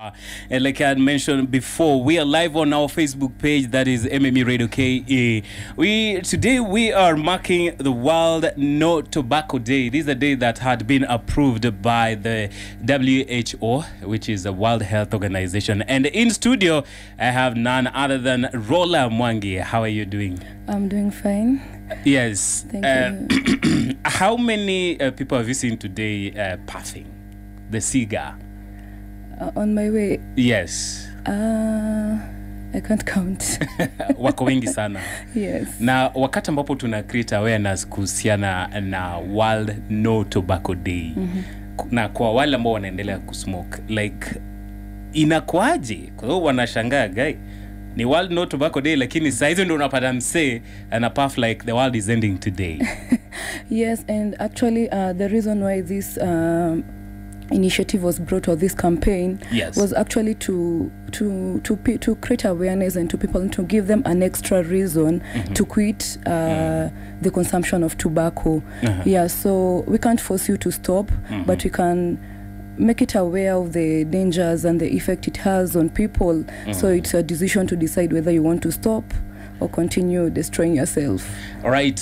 And like I had mentioned before, we are live on our Facebook page, that is MMURADIO KE. Today we are marking the World No Tobacco Day. This is a day that had been approved by the WHO, which is the World Health Organization. And in studio, I have none other than Rola Mwangi. How are you doing? I'm doing fine. Yes. Thank you. How many people have you seen today puffing the cigar? On my way. Yes. I can't count. Wako wengi sana. Yes. Na wakati ambapo tuna create awareness kuhusiana na World No Tobacco Day. Na kwa wale ambao wanaendelea kusmoke, like inakuaje? Kwa hiyo wanashangaa guy. Ni World No Tobacco Day, lakini saa hizo ndio unapata msee ana puff like the world is ending today. Yes, and actually the reason why this initiative was brought, or this campaign, yes, was actually to create awareness and to people, to give them an extra reason to quit the consumption of tobacco. Yeah, so we can't force you to stop, but we can make it aware of the dangers and the effect it has on people. So it's a decision to decide whether you want to stop or continue destroying yourself. All right.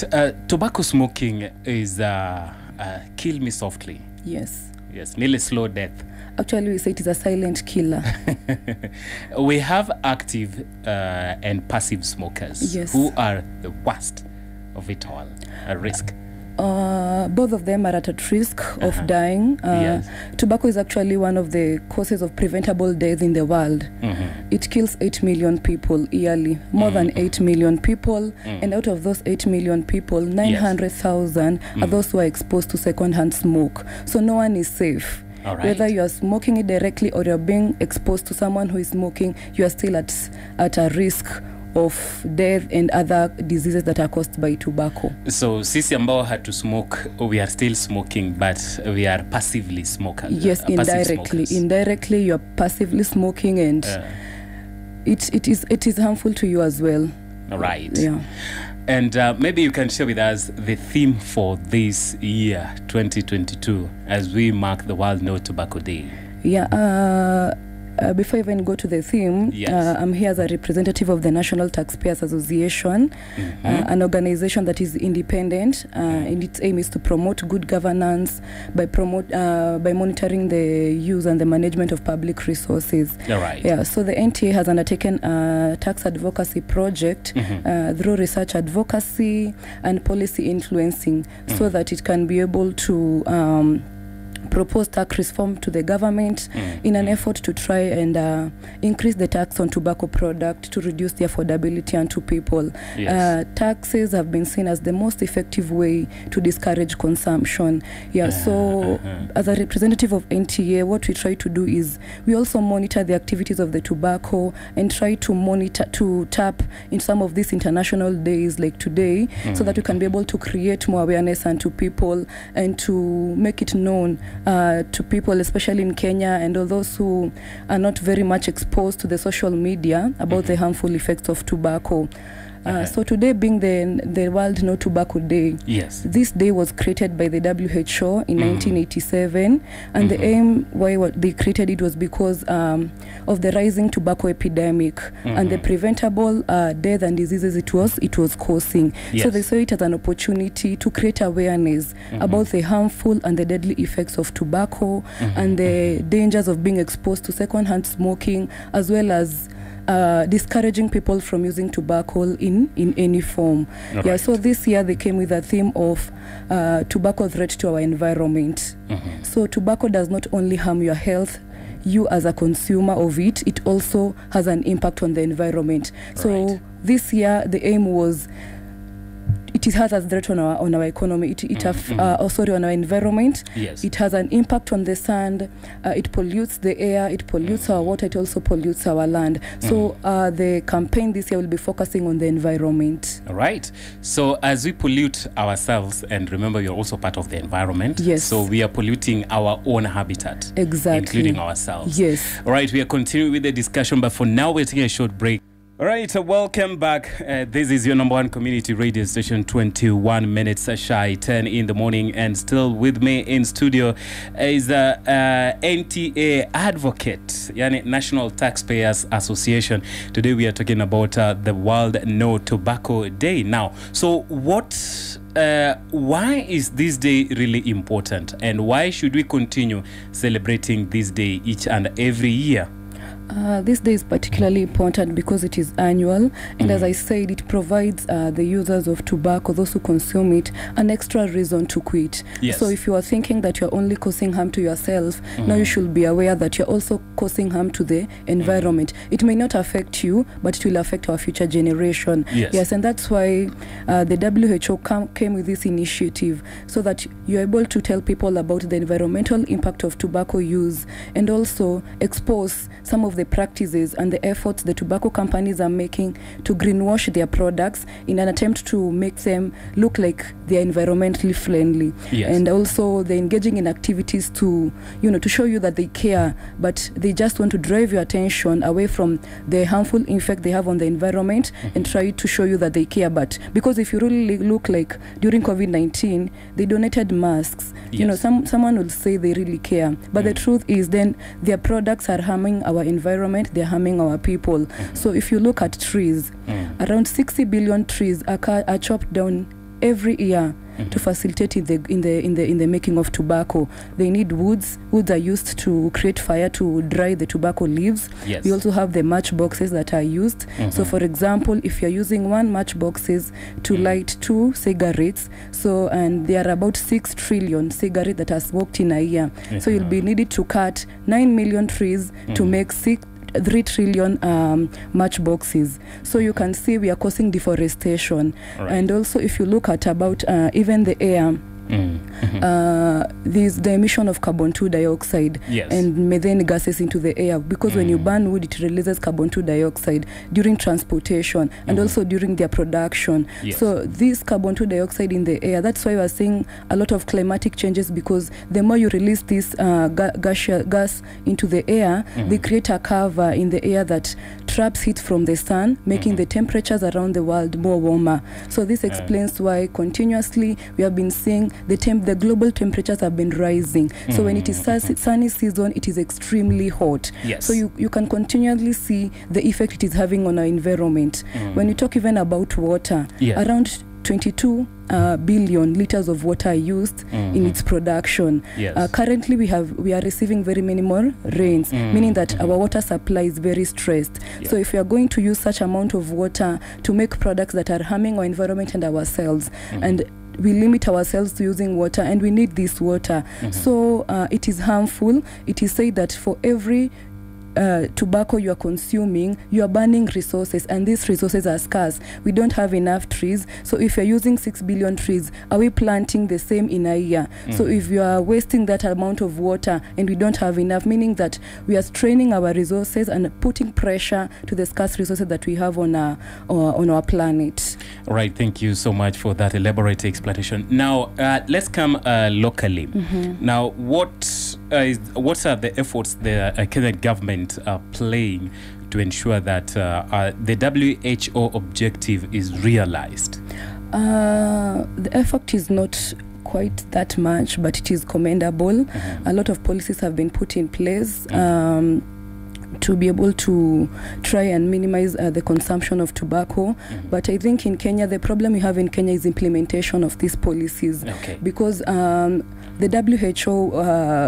Tobacco smoking is kill me softly. Yes. Yes, nearly slow death. Actually, we say it is a silent killer. We have active and passive smokers. Yes. Who are the worst of it all, at risk? Both of them are at risk of dying. Yes. Tobacco is actually one of the causes of preventable death in the world. It kills 8 million people yearly, more than 8 million people. And out of those 8 million people, 900,000 are those who are exposed to secondhand smoke. So no one is safe. All right. Whether you are smoking it directly or you're being exposed to someone who is smoking, you are still at a risk of death and other diseases that are caused by tobacco. So sisi ambao hatu smoke, we are still smoking, but we are passively smokers. Yes, indirectly you are passively smoking, and it is harmful to you as well. Right. Yeah. And maybe you can share with us the theme for this year 2022 as we mark the World No Tobacco Day. Yeah. Before I even go to the theme, yes, I'm here as a representative of the National Taxpayers Association, an organization that is independent, and its aim is to promote good governance by monitoring the use and the management of public resources. All right. Yeah, so the NTA has undertaken a tax advocacy project through research advocacy and policy influencing, so that it can be able to propose tax reform to the government in an effort to try and increase the tax on tobacco product to reduce the affordability unto people. Yes. Taxes have been seen as the most effective way to discourage consumption. Yeah, so as a representative of NTA, what we try to do is we also monitor the activities of the tobacco and try to tap in some of these international days like today, so that we can be able to create more awareness unto people and to make it known to people, especially in Kenya, and all those who are not very much exposed to the social media about the harmful effects of tobacco. So today being the World No Tobacco Day, yes, this day was created by the WHO in 1987, and the aim why they created it was because of the rising tobacco epidemic and the preventable death and diseases it was causing. Yes. So they saw it as an opportunity to create awareness about the harmful and the deadly effects of tobacco and the dangers of being exposed to secondhand smoking, as well as discouraging people from using tobacco in any form. Right. Yeah, so this year they came with a theme of tobacco threat to our environment. So tobacco does not only harm your health, you as a consumer of it, it also has an impact on the environment. So this year the aim was, it has a threat on our economy. On our environment. Yes. It has an impact on the sand. It pollutes the air. It pollutes our water. It also pollutes our land. So the campaign this year will be focusing on the environment. All right. So as we pollute ourselves, and remember, you're also part of the environment. Yes. So we are polluting our own habitat. Exactly. Including ourselves. Yes. All right. We are continuing with the discussion, but for now we're taking a short break. All right, so welcome back. This is your number one community radio station, 21 minutes shy 10 in the morning. And still with me in studio is the NTA advocate, yani National Taxpayers Association. Today we are talking about the World No Tobacco Day. Now, so why is this day really important? And why should we continue celebrating this day each and every year? This day is particularly important because it is annual, and as I said, it provides the users of tobacco, those who consume it, an extra reason to quit. Yes. So if you are thinking that you're only causing harm to yourself, now you should be aware that you're also causing harm to the environment. It may not affect you, but it will affect our future generation. Yes, and that's why the WHO came with this initiative, so that you're able to tell people about the environmental impact of tobacco use, and also expose some of the practices and the efforts the tobacco companies are making to greenwash their products in an attempt to make them look like they're environmentally friendly. Yes. And also they're engaging in activities to, to show you that they care, but they just want to drive your attention away from the harmful effect they have on the environment and try to show you that they care. But because if you really look, like during COVID-19, they donated masks. Yes. Someone will say they really care, but the truth is then their products are harming our environment, they're harming our people. So if you look at trees, around 60 billion trees are chopped down every year to facilitate in the making of tobacco. They need woods. Woods are used to create fire to dry the tobacco leaves. Yes. We also have the matchboxes that are used. So for example, if you're using one matchboxes to light 2 cigarettes, and there are about 6 trillion cigarettes that are smoked in a year. So you'll be needed to cut 9 million trees to make 3 trillion matchboxes. So you can see we are causing deforestation. Right. And also if you look at about even the air, there's the emission of carbon-2 dioxide and methane gases into the air, because when you burn wood, it releases carbon-2 dioxide during transportation and also during their production. So this carbon-2 dioxide in the air, that's why we are seeing a lot of climatic changes, because the more you release this gas into the air, they create a cover in the air that traps heat from the sun, making the temperatures around the world more warmer. So this explains why continuously we have been seeing the global temperatures have been rising. So when it is sunny season, it is extremely hot. So you can continually see the effect it is having on our environment. When you talk even about water, around 22 billion liters of water are used in its production. Currently we are receiving very minimal rains, meaning that our water supply is very stressed. So if we are going to use such amount of water to make products that are harming our environment and ourselves, and we limit ourselves to using water, and we need this water. So it is harmful. It is said that for every tobacco you are consuming, you are burning resources, and these resources are scarce. We don't have enough trees. So if you're using 6 billion trees, are we planting the same in a year? So if you are wasting that amount of water and we don't have enough, meaning that we are straining our resources and putting pressure to the scarce resources that we have on our planet. All right, thank you so much for that elaborate explanation. Now let's come locally. Now what are the efforts the Kenyan government are playing to ensure that the WHO objective is realized? The effort is not quite that much, but it is commendable. A lot of policies have been put in place to be able to try and minimize the consumption of tobacco. But I think in Kenya, the problem we have in Kenya is implementation of these policies. Because the WHO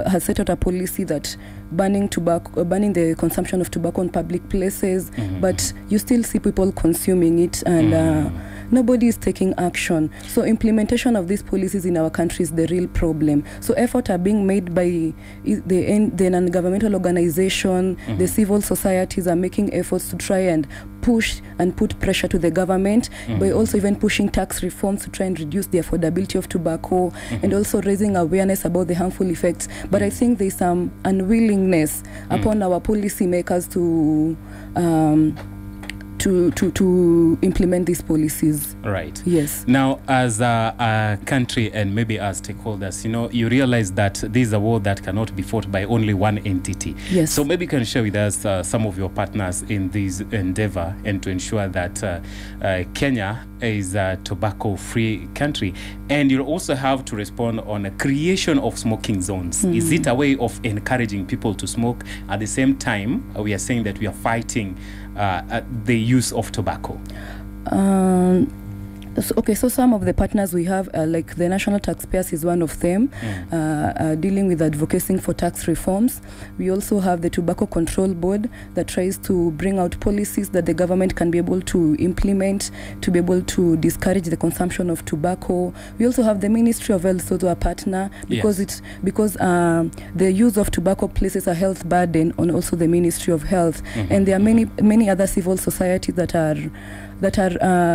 has set out a policy that banning the consumption of tobacco in public places, but you still see people consuming it, and nobody is taking action. So implementation of these policies in our country is the real problem. So efforts are being made by the non-governmental organization, the civil societies are making efforts to try and push and put pressure to the government by also even pushing tax reforms to try and reduce the affordability of tobacco, and also raising awareness about the harmful effects. But I think there's some unwillingness upon our policy makers to to implement these policies. Right. Yes. Now, as a country and maybe as stakeholders, you realize that this is a war that cannot be fought by only one entity. Yes. So maybe you can share with us some of your partners in this endeavor and to ensure that Kenya is a tobacco-free country. And you also have to respond on a creation of smoking zones. Is it a way of encouraging people to smoke? At the same time, we are saying that we are fighting the use of tobacco. So some of the partners we have, like the National Taxpayers is one of them, dealing with advocacy for tax reforms. We also have the Tobacco Control Board that tries to bring out policies that the government can be able to implement to be able to discourage the consumption of tobacco. We also have the Ministry of Health, also a partner, because the use of tobacco places a health burden on also the Ministry of Health. And there are many other civil societies that are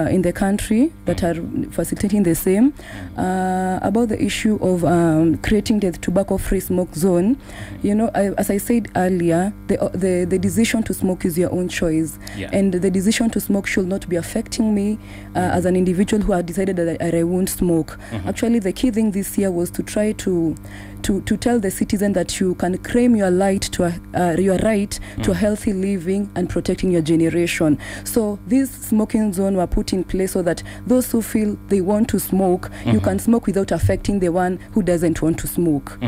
in the country that are facilitating the same. About the issue of creating the tobacco-free smoke zone, as I said earlier, the decision to smoke is your own choice, and the decision to smoke should not be affecting me as an individual who had decided that I won't smoke. Actually, the key thing this year was to try to tell the citizen that you can claim your right to a healthy living and protecting your generation. So this smoking zone were put in place so that those who feel they want to smoke, you can smoke without affecting the one who doesn't want to smoke.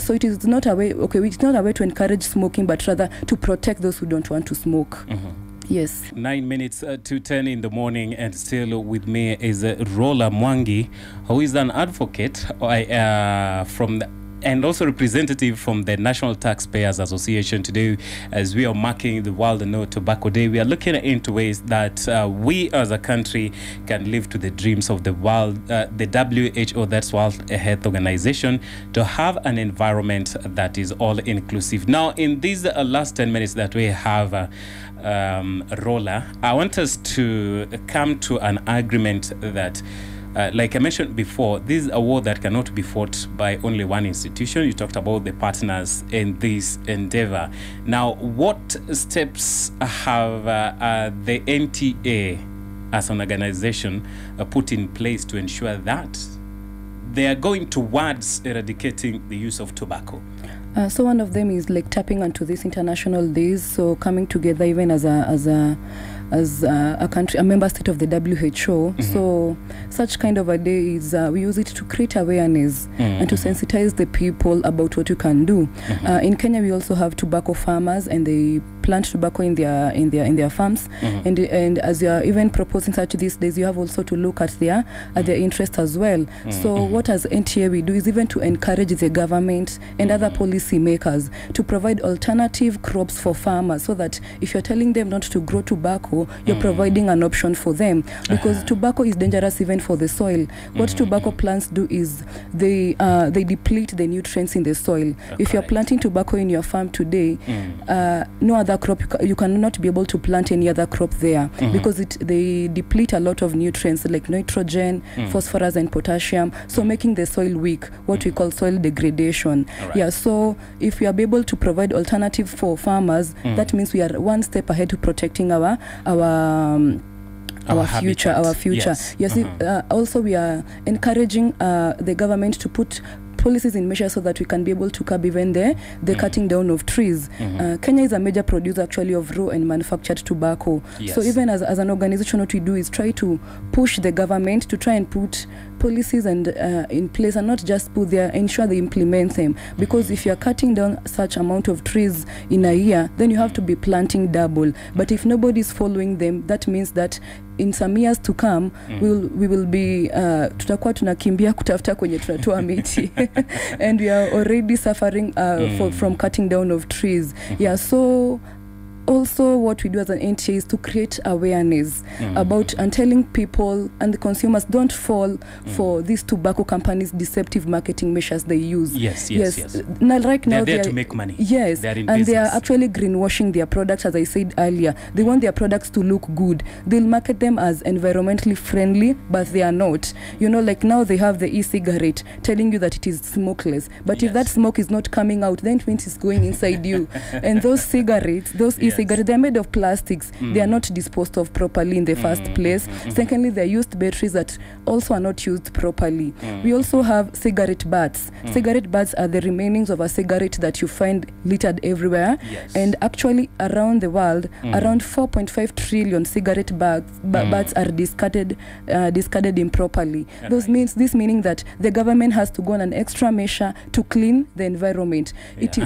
So it is not a way. It's not a way to encourage smoking, but rather to protect those who don't want to smoke. Yes. 9 minutes to 10 in the morning, and still with me is Rola Mwangi, who is an advocate and also representative from the National Taxpayers Association. Today, as we are marking the World No Tobacco Day, we are looking into ways that we as a country can live to the dreams of the world, the WHO, that's World Health Organization, to have an environment that is all inclusive. Now, in these last 10 minutes that we have, Rola, I want us to come to an agreement that like I mentioned before, this is a war that cannot be fought by only one institution. You talked about the partners in this endeavor. Now, what steps have the NTA as an organization put in place to ensure that they are going towards eradicating the use of tobacco? So one of them is like tapping onto these international days, so coming together even as a country, a member state of the WHO. So such kind of a day is we use it to create awareness and to sensitize the people about what you can do. In Kenya, we also have tobacco farmers, and they plant tobacco in their farms. And as you are even proposing such these days, you have also to look at their interest as well. So what as NTA we do is even to encourage the government and other policy makers to provide alternative crops for farmers, so that if you're telling them not to grow tobacco, you're providing an option for them, because tobacco is dangerous even for the soil. What tobacco plants do is they deplete the nutrients in the soil. If you're planting tobacco in your farm today, no other crop, you cannot be able to plant any other crop there, because they deplete a lot of nutrients like nitrogen, phosphorus and potassium, so making the soil weak, what we call soil degradation. So if we are able to provide alternative for farmers, that means we are one step ahead to protecting our future. Also, we are encouraging the government to put policies in measure so that we can be able to curb even the cutting down of trees. Kenya is a major producer actually of raw and manufactured tobacco. So even as an organization, what we do is try to push the government to try and put policies and in place, and not just put there, ensure they implement them. Because if you are cutting down such amount of trees in a year, then you have to be planting double. But if nobody is following them, that means that in some years to come, we will be tutakuwa tunakimbia kutafuta kwenye tunatoa miti and we are already suffering from cutting down of trees. So also what we do as an NTA is to create awareness about and telling people and the consumers don't fall for these tobacco companies' deceptive marketing measures they use. Now, right now they're there to make money. And they are actually greenwashing their products. As I said earlier, they want their products to look good. They'll market them as environmentally friendly, but they are not. Like now they have the e-cigarette telling you that it is smokeless, but if that smoke is not coming out, then it means it's going inside you. And those cigarettes, those e-cigarettes, they're made of plastics. They are not disposed of properly in the first place. Secondly, they're used batteries that also are not used properly. We also have cigarette butts. Cigarette butts are the remainings of a cigarette that you find littered everywhere. And actually, around the world, around 4.5 trillion cigarette butts are discarded improperly. This meaning that the government has to go on an extra measure to clean the environment.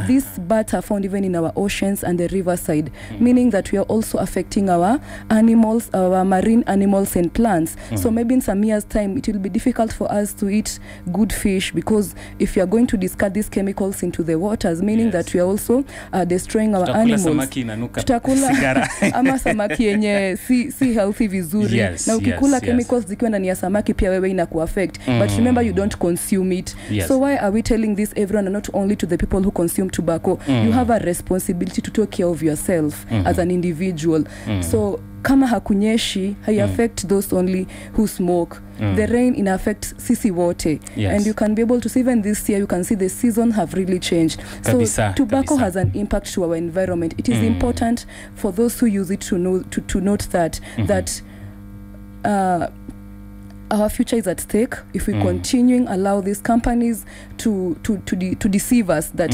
These butts are found even in our oceans and the riverside, meaning that we are also affecting our animals, our marine animals and plants. So maybe in some years' time, it will be difficult for us to eat good fish, because if you are going to discard these chemicals into the waters, meaning that we are also destroying our animals. Tutakula ama samaki yenye si healthy vizuri. Na ukikula chemicals zikiwa ndani ya samaki pia wewe inakuaffect. But remember, you don't consume it. So why are we telling this everyone, and not only to the people who consume tobacco? You have a responsibility to take care of yourself as an individual. So kama hakunyeshi, hai affect those only who smoke. The rain in affect sisi wote. And you can be able to see, even this year, you can see the season have really changed. So tobacco has an impact to our environment. It is important for those who use it to note that our future is at stake if we continuing allow these companies to deceive us that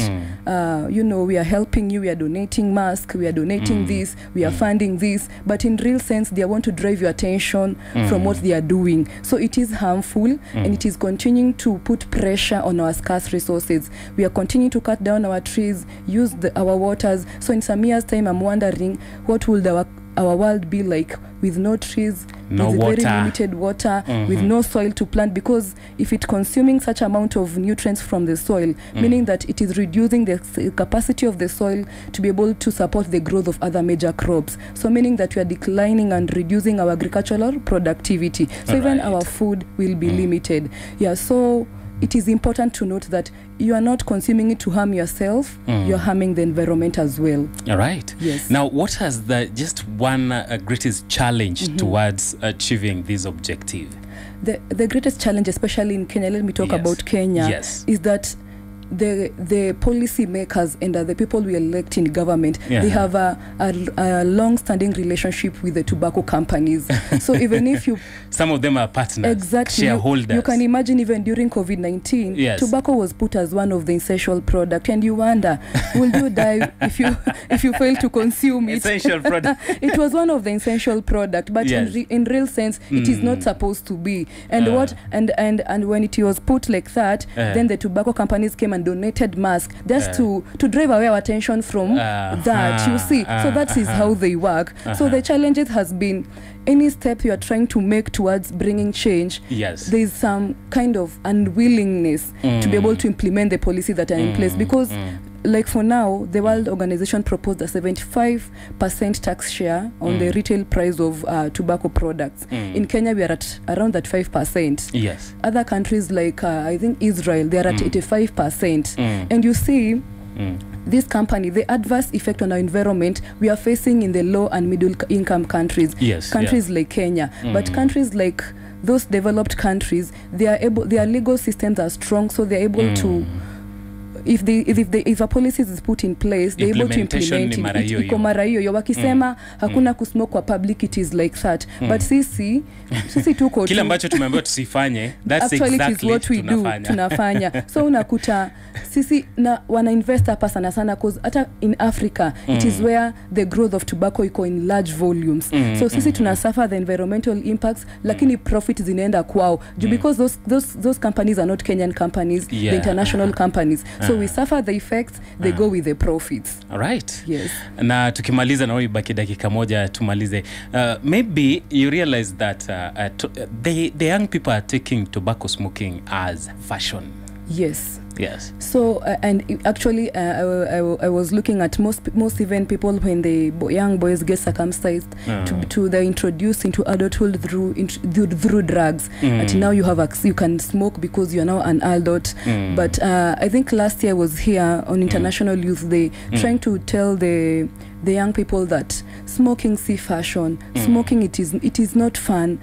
we are helping you, we are donating masks, we are donating this, we are funding this, but in real sense they want to drive your attention from what they are doing. So it is harmful, and it is continuing to put pressure on our scarce resources. We are continuing to cut down our trees, use our waters. So in some years' time, I'm wondering what will our world be like with no trees, with very limited water, with no soil to plant, because if it's consuming such amount of nutrients from the soil, meaning that it is reducing the capacity of the soil to be able to support the growth of other major crops. So meaning that we are declining and reducing our agricultural productivity. So even our food will be limited. So it is important to note that you are not consuming it to harm yourself, you're harming the environment as well. All right. Yes. Now, what has just one greatest challenge towards achieving this objective? The greatest challenge, especially in Kenya, let me talk about Kenya, is that the policy makers and the people we elect in government, they have a long-standing relationship with the tobacco companies. So even if you... Some of them are partners, shareholders. You can imagine even during COVID-19, tobacco was put as one of the essential products, and you wonder, will you die if you fail to consume it? Essential product. It was one of the essential products, but in real sense, it is not supposed to be. And and when it was put like that, then the tobacco companies came and donated masks just to drive away our attention from that. You see, so that is how they work. So the challenges has been any step you are trying to make towards bringing change. There is some kind of unwillingness to be able to implement the policy that are in place, because like for now, the World Organization proposed a 75% tax share on the retail price of tobacco products. In Kenya, we are at around that 5%. Other countries like I think Israel, they are at 85%. And you see, this company, the adverse effect on our environment we are facing in the low and middle income countries, countries like Kenya, but countries like those developed countries, their legal systems are strong, so they're able to, if a policy is put in place, they're able to implement it. Iko mara hiyo wakisema hakuna kusmoke kwa public, it is like that. But sisi tuko kile ambacho tumeambiwa tusifanye, that's exactly what we do, tunafanya. So unakuta sisi na wana invest hapa sana cause hata in Africa it is where the growth of tobacco iko in large volumes. So sisi tunasuffer the environmental impacts, lakini profit zinaenda kwao because those companies are not Kenyan companies, the international companies. So we suffer the effects, they go with the profits. All right. Yes. Na tukimaliza na ibaki dakika moja tumalize. Maybe you realize that the young people are taking tobacco smoking as fashion. Yes. Yes. So and actually I was looking at most even people when the young boys get circumcised to they're introduced into adulthood through drugs. And now you can smoke because you're now an adult. But I think last year I was here on International Youth Day trying to tell the young people that smoking is fashion. Smoking it is not fun.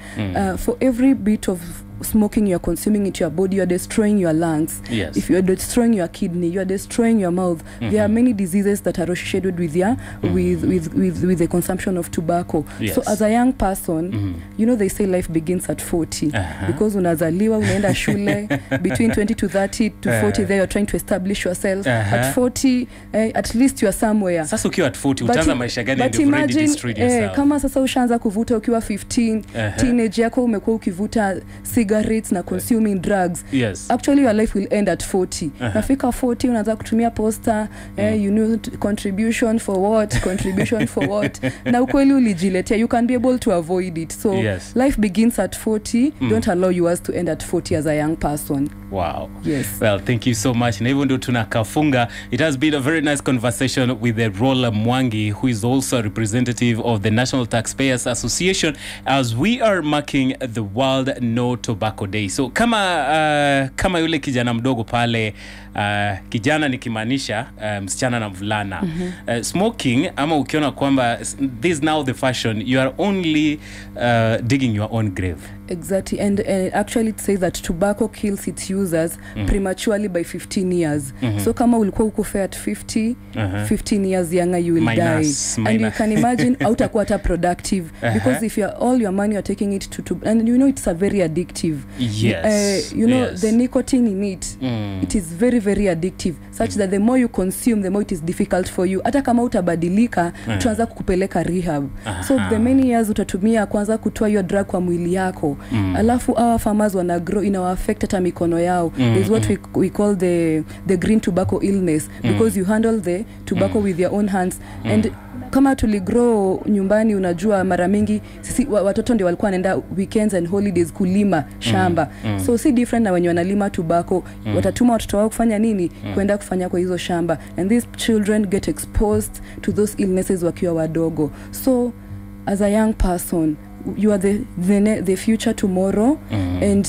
For every bit of smoking, you're consuming it to your body, you're destroying your lungs. Yes. If you're destroying your kidney, you're destroying your mouth. There are many diseases that are associated with with the consumption of tobacco. Yes. So as a young person, you know, they say life begins at 40 because unazaliwa unaenda shule between 20 to 30 to 40 there you're trying to establish yourself. At 40 at least you're somewhere. Sasa ukiwa at 40 utaanza maisha gani and you've already destroyed yourself? Kama sasa ushaanza kuvuta ukiwa 15, teenage yako umekuwa ukivuta cigarettes na consuming drugs. Yes. Actually your life will end at 40. Nafika 40 unaanza kutumia poster, you know, contribution for what, contribution for what. Na ukweli ulijiletea, you can be able to avoid it. So life begins at 40. Don't allow yours to end at 40 as a young person. Wow. Yes. Well, thank you so much. Na even though tunakafunga, it has been a very nice conversation with the Rola Mwangi, who is also a representative of the National Taxpayers Association, as we are marking the World No Tobacco Day. So kama yule kijana mdogo pale, kijana nikimaanisha msichana na mvulana, smoking ama ukiona kwamba this is now the fashion, you are only digging your own grave. Exactly, and actually it says that tobacco kills its users prematurely by 15 years. So kama ulikuwa uko fair at 50, 15 years younger you will die. And you can imagine hautakuwa hata productive because if all your money you're taking it to and you know it's a very addictive. Yes. You know the nicotine in it, it is very very addictive such that the more you consume the more it is difficult for you. Hata kama utabadilika tuanza kukupeleka rehab. So the many years utatumia kwanza kutoa hiyo drug kwa mwili yako. Alafu our farmers wana grow in our affect hata mikono yao. There's what we call the green tobacco illness because you handle the tobacco with your own hands. And kama tuligrow nyumbani, unajua mara mingi sisi watoto ndio walikuwa wanaenda weekends and holidays kulima shamba. So si different na wenye wanalima tobacco, watatuma watoto wao kufanya nini? Kwenda kufanya kwa hizo shamba. And these children get exposed to those illnesses wakiwa wadogo. So as a young person, you are the future tomorrow, and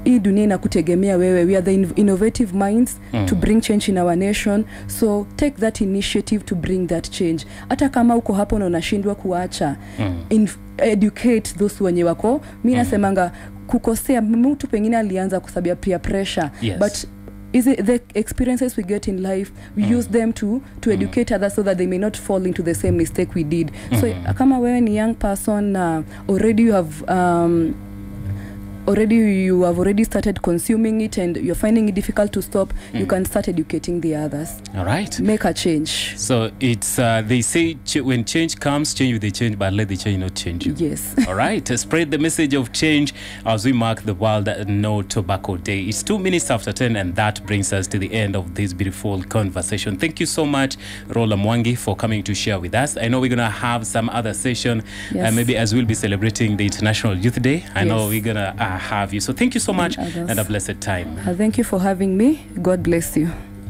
hii dunia inakutegemea wewe. We are the innovative minds to bring change in our nation, so take that initiative to bring that change. Hata kama uko hapo na unashindwa kuacha, educate those wenye wako. Mimi nasemanga kukosea mtu pengine alianza kwa sababu ya peer pressure, but is it the experiences we get in life, we use them to educate others so that they may not fall into the same mistake we did. So kama wewe ni young person, already you have already started consuming it and you're finding it difficult to stop, you can start educating the others. All right. Make a change. So it's they say when change comes, change with the change, but let the change not change you. Yes. All right. Spread the message of change as we mark the World No Tobacco Day. It's 2 minutes after 10, and that brings us to the end of this beautiful conversation. Thank you so much, Rola Mwangi, for coming to share with us. I know we're going to have some other session, maybe as we'll be celebrating the International Youth Day. I know we're going to have you. So thank you so much and a blessed time. Thank you for having me. God bless you.